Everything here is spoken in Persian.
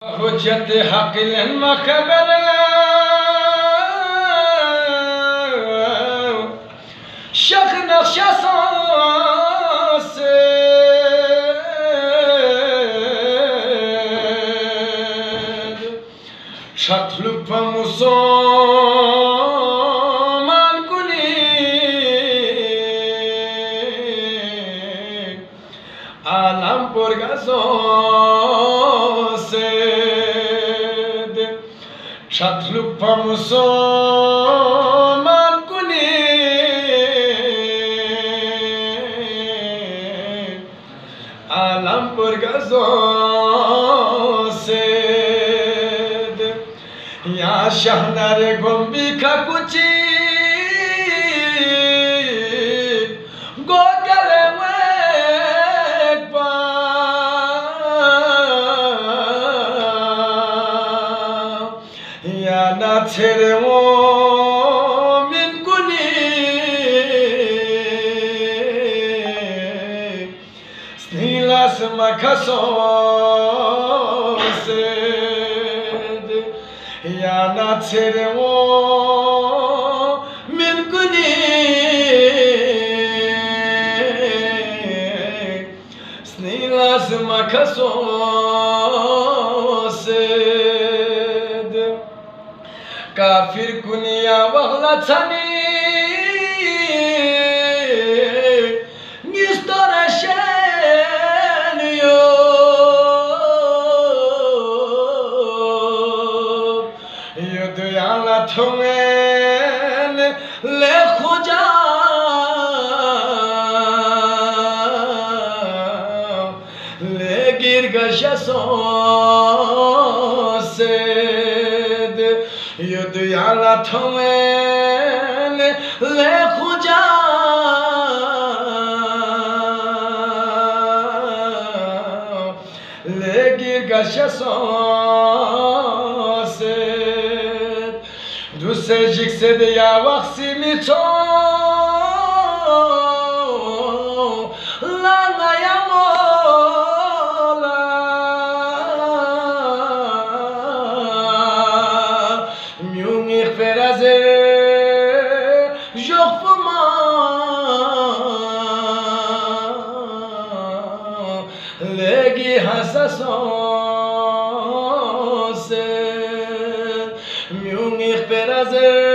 حجت حق لما خبر شخ نقش اساس شطلب مسلمان کنی عالم پرگزاس شطلب مسلمان کنی عالم پرگزاس یا شهنر گمبی کا کچی گوگل ویک با یا ناتر مومن گلی سنیلاس مکسوس یا ناتر مومن گلی سنیلاس مکسوس کافر کنیا وغلطنی تونن لخوجا لگیر گشسوسد یدیالا تونن لخوجا لگیر گشسوسد دوست جیکسه دیا وقتی می تو لانا یا مولا میونی فرازه جوف ما لگی حساسه میونی فرازه